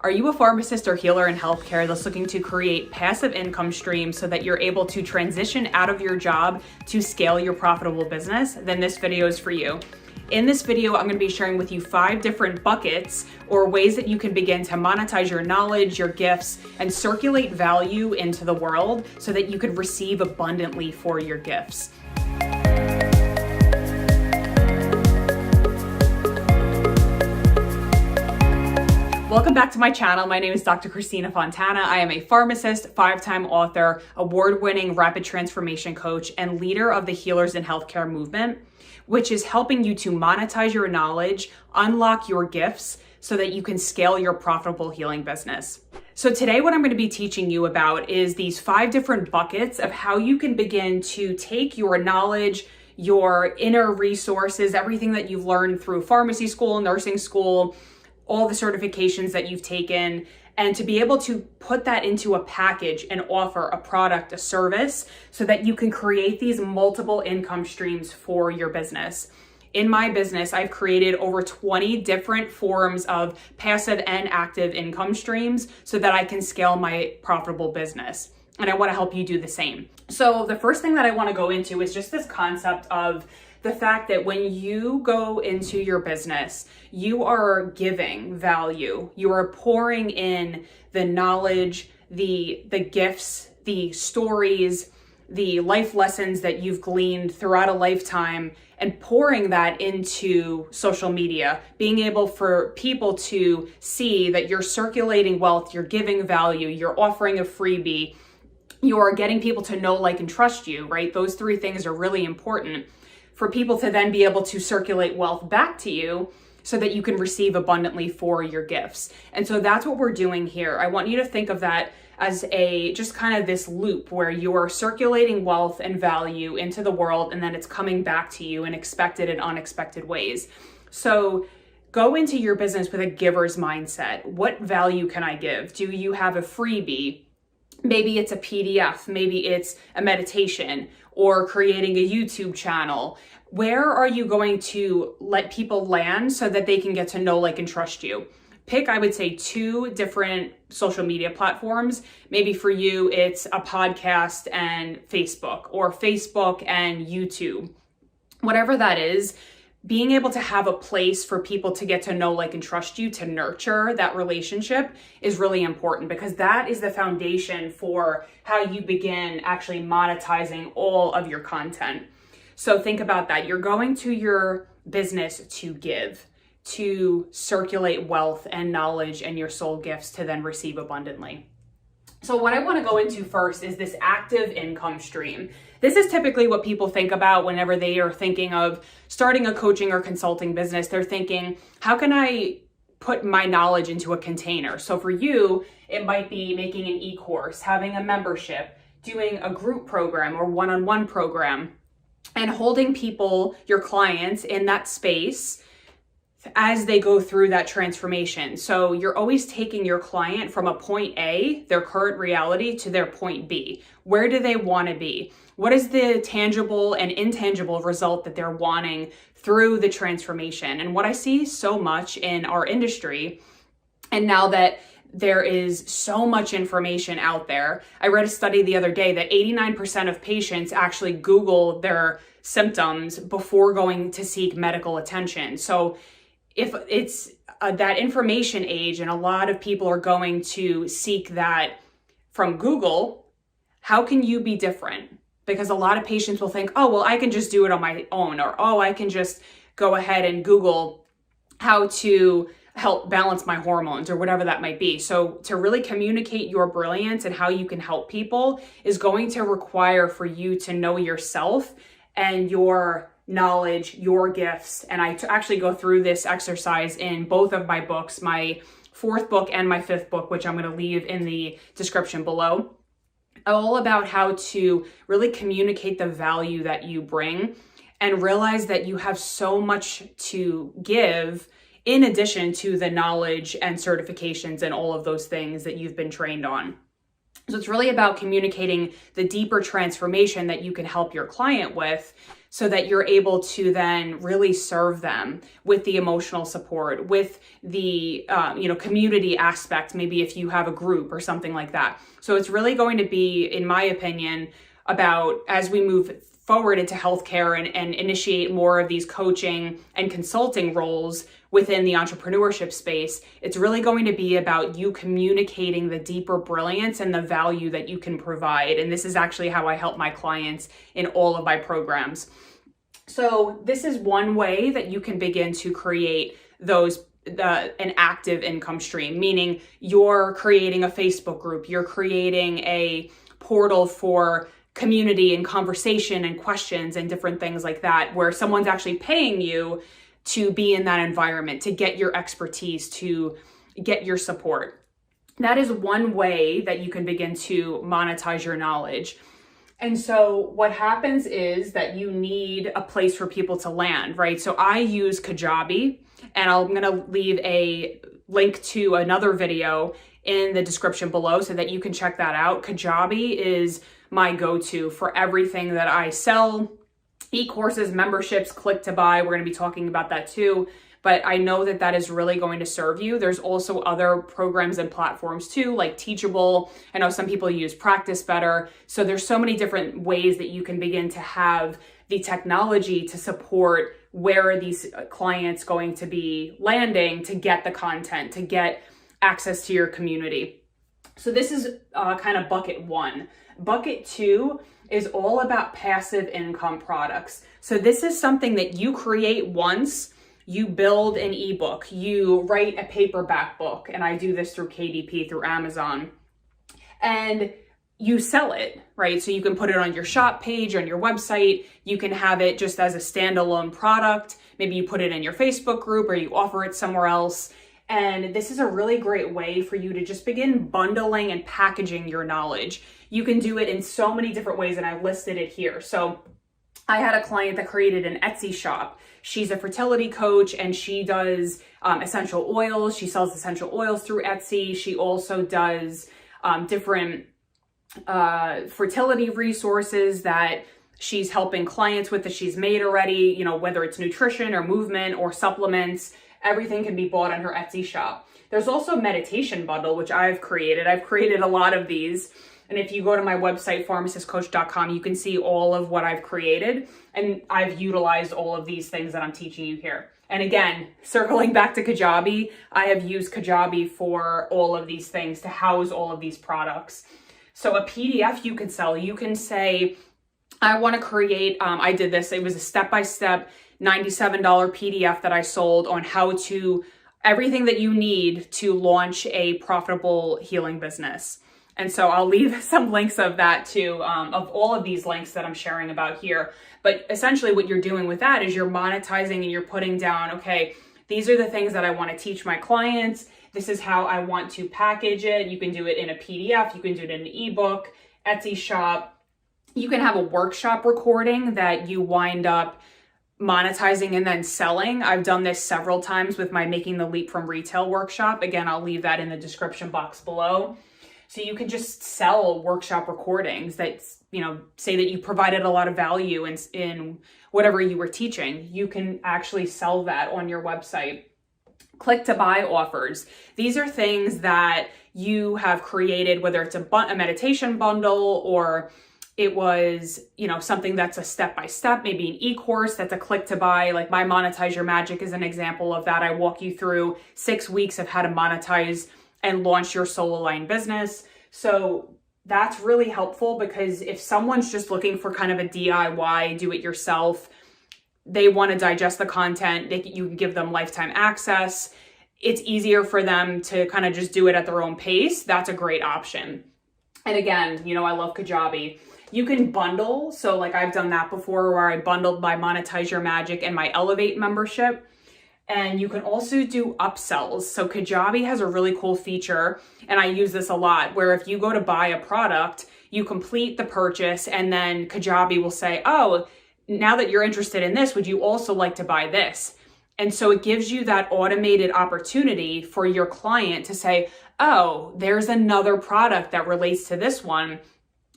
Are you a pharmacist or healer in healthcare that's looking to create passive income streams so that you're able to transition out of your job to scale your profitable business? Then this video is for you. In this video, I'm going to be sharing with you 5 different buckets or ways that you can begin to monetize your knowledge, your gifts, and circulate value into the world so that you could receive abundantly for your gifts. Welcome back to my channel. My name is Dr. Christina Fontana. I am a pharmacist, 5-time author, award-winning rapid transformation coach, and leader of the Healers in Healthcare movement, which is helping you to monetize your knowledge, unlock your gifts, so that you can scale your profitable healing business. So today what I'm going to be teaching you about is these 5 different buckets of how you can begin to take your knowledge, your inner resources, everything that you've learned through pharmacy school, nursing school, all the certifications that you've taken, and to be able to put that into a package and offer a product, a service, so that you can create these multiple income streams for your business. In my business, I've created over 20 different forms of passive and active income streams so that I can scale my profitable business. And I want to help you do the same. So the first thing that I want to go into is just this concept of the fact that when you go into your business, you are giving value. You are pouring in the knowledge, the gifts, the stories, the life lessons that you've gleaned throughout a lifetime, and pouring that into social media, being able for people to see that you're circulating wealth, you're giving value, you're offering a freebie, you're getting people to know, like, and trust you, right? Those 3 things are really important for people to then be able to circulate wealth back to you so that you can receive abundantly for your gifts. And so that's what we're doing here. I want you to think of that as just kind of this loop where you're circulating wealth and value into the world, and then it's coming back to you in expected and unexpected ways. So go into your business with a giver's mindset. What value can I give? Do you have a freebie? Maybe it's a PDF, maybe it's a meditation, or creating a YouTube channel. Where are you going to let people land so that they can get to know, like, and trust you? Pick, I would say, 2 different social media platforms. Maybe for you, it's a podcast and Facebook, or Facebook and YouTube. Whatever that is, being able to have a place for people to get to know, like, and trust you, to nurture that relationship is really important, because that is the foundation for how you begin actually monetizing all of your content. So think about that. You're going to your business to give, to circulate wealth and knowledge and your soul gifts to then receive abundantly. So what I want to go into first is this active income stream. This is typically what people think about whenever they are thinking of starting a coaching or consulting business. They're thinking, how can I put my knowledge into a container? So for you, it might be making an e-course, having a membership, doing a group program or one-on-one program, and holding people, your clients, in that space as they go through that transformation. So you're always taking your client from a point A, their current reality, to their point B. Where do they want to be? What is the tangible and intangible result that they're wanting through the transformation? And what I see so much in our industry, and now that there is so much information out there, I read a study the other day that 89% of patients actually Google their symptoms before going to seek medical attention. So if it's that information age and a lot of people are going to seek that from Google, how can you be different? Because a lot of patients will think, oh, well, I can just do it on my own, or, oh, I can just go ahead and Google how to help balance my hormones, or whatever that might be. So to really communicate your brilliance and how you can help people is going to require for you to know yourself and your knowledge, your gifts. And I actually go through this exercise in both of my books, my 4th book and my 5th book, which I'm going to leave in the description below, all about how to really communicate the value that you bring and realize that you have so much to give in addition to the knowledge and certifications and all of those things that you've been trained on. So it's really about communicating the deeper transformation that you can help your client with, so that you're able to then really serve them with the emotional support, with the community aspect, maybe if you have a group or something like that. So it's really going to be, in my opinion, about, as we move forward into healthcare and initiate more of these coaching and consulting roles within the entrepreneurship space, it's really going to be about you communicating the deeper brilliance and the value that you can provide. And this is actually how I help my clients in all of my programs. So this is one way that you can begin to create an active income stream, meaning you're creating a Facebook group, you're creating a portal for community and conversation and questions and different things like that, where someone's actually paying you to be in that environment, to get your expertise, to get your support. That is one way that you can begin to monetize your knowledge. And so what happens is that you need a place for people to land, right? So I use Kajabi, and I'm going to leave a link to another video in the description below so that you can check that out. Kajabi is my go-to for everything that I sell: e-courses, memberships, click to buy. We're going to be talking about that too. But I know that that is really going to serve you. There's also other programs and platforms too, like Teachable. I know some people use Practice Better. So there's so many different ways that you can begin to have the technology to support where are these clients going to be landing to get the content, to get access to your community. So this is kind of bucket one. Bucket two is all about passive income products. So this is something that you create once. You build an ebook, you write a paperback book, and I do this through KDP, through Amazon, and you sell it, right? So you can put it on your shop page, on your website. You can have it just as a standalone product. Maybe you put it in your Facebook group or you offer it somewhere else. And this is a really great way for you to just begin bundling and packaging your knowledge. You can do it in so many different ways, and I listed it here. So I had a client that created an Etsy shop. She's a fertility coach, and she does essential oils. She sells essential oils through Etsy. She also does different fertility resources that she's helping clients with that she's made already, whether it's nutrition or movement or supplements. Everything can be bought on her Etsy shop. There's also a meditation bundle, which I've created. I've created a lot of these. And if you go to my website, pharmacistcoach.com, you can see all of what I've created. And I've utilized all of these things that I'm teaching you here. And again, circling back to Kajabi, I have used Kajabi for all of these things to house all of these products. So a PDF you can sell. You can say, I want to create, I did this. It was a step-by-step $97 PDF that I sold on how to, everything that you need to launch a profitable healing business. And so I'll leave some links of that too, of all of these links that I'm sharing about here. But essentially what you're doing with that is you're monetizing and you're putting down, okay, these are the things that I want to teach my clients. This is how I want to package it. You can do it in a PDF. You can do it in an ebook, Etsy shop. You can have a workshop recording that you wind up monetizing and then selling. I've done this several times with my Making the Leap from Retail workshop. Again, I'll leave that in the description box below. So you can just sell workshop recordings that, say that you provided a lot of value in whatever you were teaching. You can actually sell that on your website. Click to buy offers. These are things that you have created, whether it's a meditation bundle or it was, something that's a step-by-step, maybe an e-course that's a click to buy. Like my Monetize Your Magic is an example of that. I walk you through 6 weeks of how to monetize and launch your solo line business. So that's really helpful because if someone's just looking for kind of a DIY, do it yourself, they want to digest the content, you can give them lifetime access. It's easier for them to kind of just do it at their own pace. That's a great option. And again, I love Kajabi. You can bundle. So like I've done that before where I bundled my Monetize Your Magic and my Elevate membership. And you can also do upsells. So Kajabi has a really cool feature, and I use this a lot, where if you go to buy a product, you complete the purchase, and then Kajabi will say, oh, now that you're interested in this, would you also like to buy this? And so it gives you that automated opportunity for your client to say, oh, there's another product that relates to this one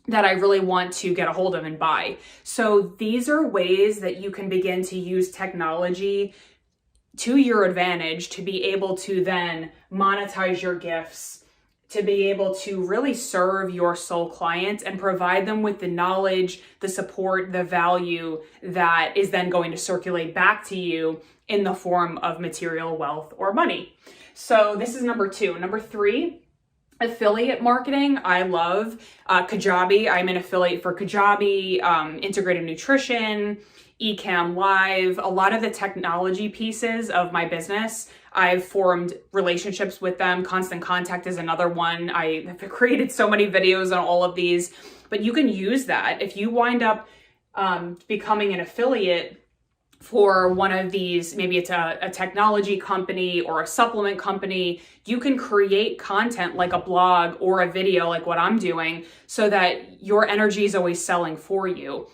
that I really want to get a hold of and buy. So these are ways that you can begin to use technology to your advantage to be able to then monetize your gifts, to be able to really serve your soul clients and provide them with the knowledge, the support, the value that is then going to circulate back to you in the form of material wealth or money. So this is number 2. Number 3, affiliate marketing. I love Kajabi. I'm an affiliate for Kajabi, Integrative Nutrition, Ecamm Live, a lot of the technology pieces of my business. I've formed relationships with them. Constant Contact is another one. I have created so many videos on all of these, but you can use that. If you wind up becoming an affiliate for one of these, maybe it's a technology company or a supplement company, you can create content like a blog or a video like what I'm doing so that your energy is always selling for you.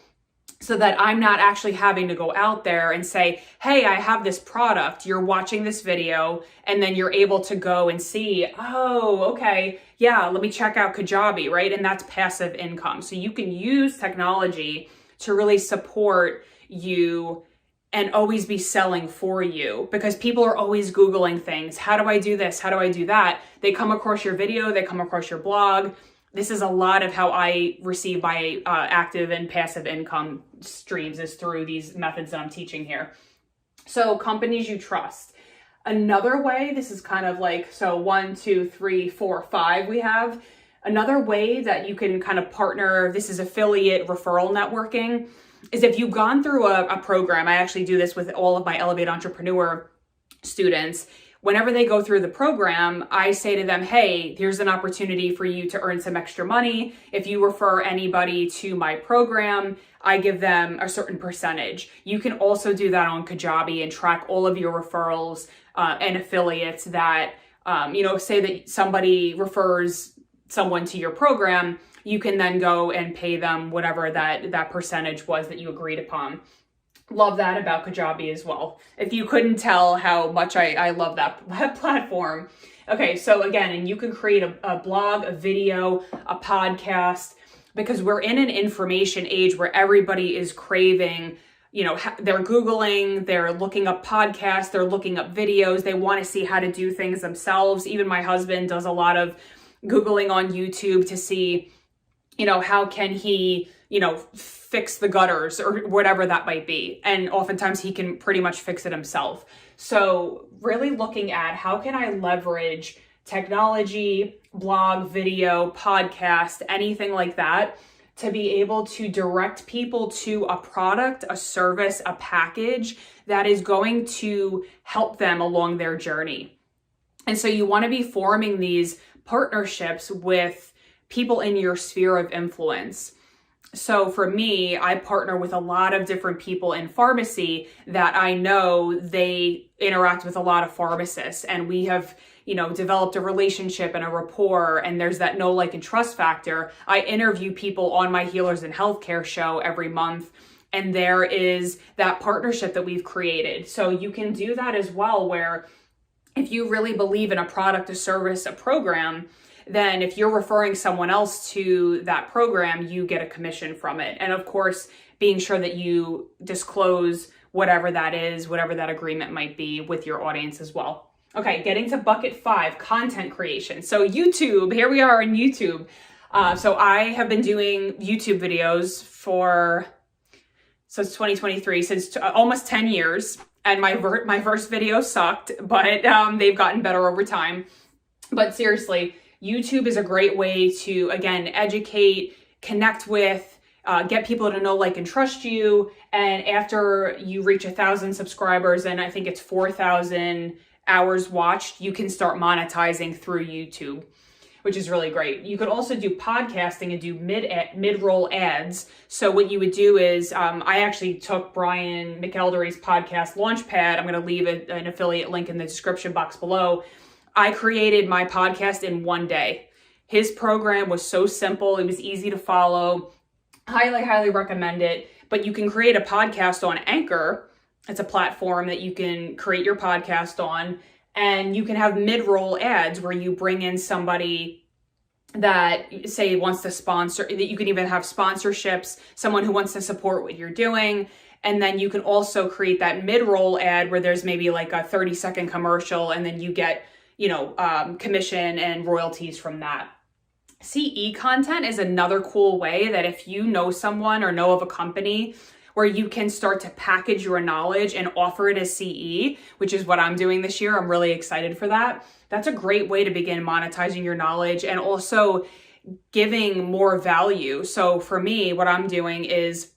So that I'm not actually having to go out there and say, hey, I have this product, you're watching this video, and then you're able to go and see, oh, okay, yeah, let me check out Kajabi, right? And that's passive income. So you can use technology to really support you and always be selling for you, because people are always Googling things. How do I do this? How do I do that? They come across your video, they come across your blog. This is a lot of how I receive my active and passive income streams, is through these methods that I'm teaching here. So companies you trust. Another way, this is kind of like, so 1, 2, 3, 4, 5 we have. Another way that you can kind of partner, this is affiliate referral networking, is if you've gone through a program. I actually do this with all of my Elevate Entrepreneur students. Whenever they go through the program, I say to them, hey, here's an opportunity for you to earn some extra money. If you refer anybody to my program, I give them a certain percentage. You can also do that on Kajabi and track all of your referrals and affiliates that, say that somebody refers someone to your program, you can then go and pay them whatever that percentage was that you agreed upon. Love that about Kajabi as well. If you couldn't tell how much I love that platform. Okay, so again, and you can create a blog, a video, a podcast, because we're in an information age where everybody is craving, they're Googling, they're looking up podcasts, they're looking up videos, they want to see how to do things themselves. Even my husband does a lot of Googling on YouTube to see, how can he, fix the gutters or whatever that might be. And oftentimes he can pretty much fix it himself. So really looking at how can I leverage technology, blog, video, podcast, anything like that, to be able to direct people to a product, a service, a package that is going to help them along their journey. And so you want to be forming these partnerships with people in your sphere of influence. So for me, I partner with a lot of different people in pharmacy that I know they interact with a lot of pharmacists, and we have, developed a relationship and a rapport, and there's that know, like, and trust factor. I interview people on my Healers in Healthcare show every month, and there is that partnership that we've created. So you can do that as well, where if you really believe in a product, a service, a program, then if you're referring someone else to that program, you get a commission from it. And of course, being sure that you disclose whatever that is, whatever that agreement might be with your audience as well. Okay, getting to bucket 5, content creation. So YouTube, here we are on YouTube. So I have been doing YouTube videos since 2023, since almost 10 years. And my first video sucked, but they've gotten better over time. But seriously, YouTube is a great way to, again, educate, connect with, get people to know, like, and trust you. And after you reach 1,000 subscribers, and I think it's 4,000 hours watched, you can start monetizing through YouTube, which is really great. You could also do podcasting and do mid-roll ads. So what you would do is, I actually took Brian McElderry's podcast Launchpad. I'm going to leave an affiliate link in the description box below. I created my podcast in one day. His program was so simple. It was easy to follow. Highly, highly recommend it. But you can create a podcast on Anchor. It's a platform that you can create your podcast on. And you can have mid-roll ads where you bring in somebody that say wants to sponsor, that you can even have sponsorships, someone who wants to support what you're doing. And then you can also create that mid-roll ad where there's maybe like a 30-second commercial, and then you get, commission and royalties from that. CE content is another cool way that if you know someone or know of a company where you can start to package your knowledge and offer it as CE, which is what I'm doing this year. I'm really excited for that. That's a great way to begin monetizing your knowledge and also giving more value. So for me, what I'm doing is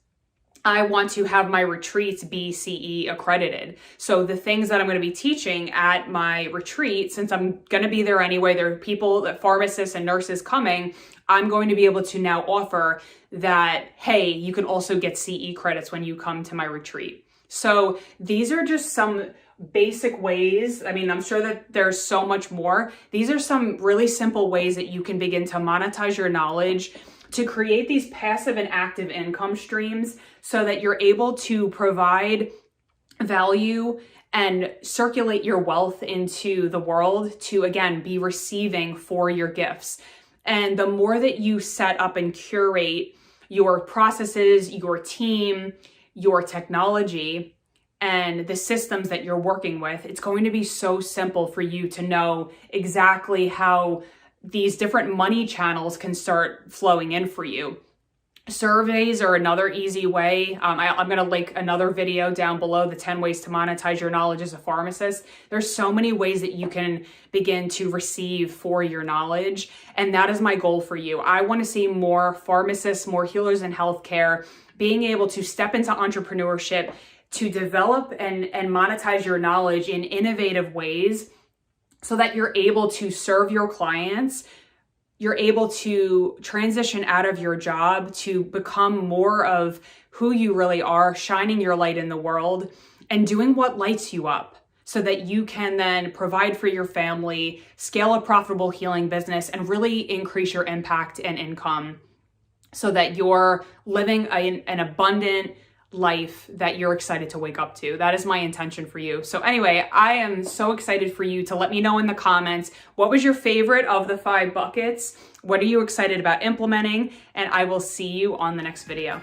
I want to have my retreats be CE accredited. So the things that I'm going to be teaching at my retreat, since I'm going to be there anyway, there are people, pharmacists and nurses coming, I'm going to be able to now offer that, hey, you can also get CE credits when you come to my retreat. So these are just some basic ways. I mean, I'm sure that there's so much more. These are some really simple ways that you can begin to monetize your knowledge, to create these passive and active income streams so that you're able to provide value and circulate your wealth into the world to, again, be receiving for your gifts. And the more that you set up and curate your processes, your team, your technology, and the systems that you're working with, it's going to be so simple for you to know exactly how these different money channels can start flowing in for you. Surveys are another easy way. I'm going to link another video down below, the 10 ways to monetize your knowledge as a pharmacist. There's so many ways that you can begin to receive for your knowledge. And that is my goal for you. I want to see more pharmacists, more healers in healthcare, being able to step into entrepreneurship, to develop and monetize your knowledge in innovative ways, so that you're able to serve your clients, you're able to transition out of your job to become more of who you really are, shining your light in the world and doing what lights you up, so that you can then provide for your family, scale a profitable healing business, and really increase your impact and income so that you're living an abundant life that you're excited to wake up to. That is my intention for you. So anyway, I am so excited for you to let me know in the comments, what was your favorite of the 5 buckets? What are you excited about implementing? And I will see you on the next video.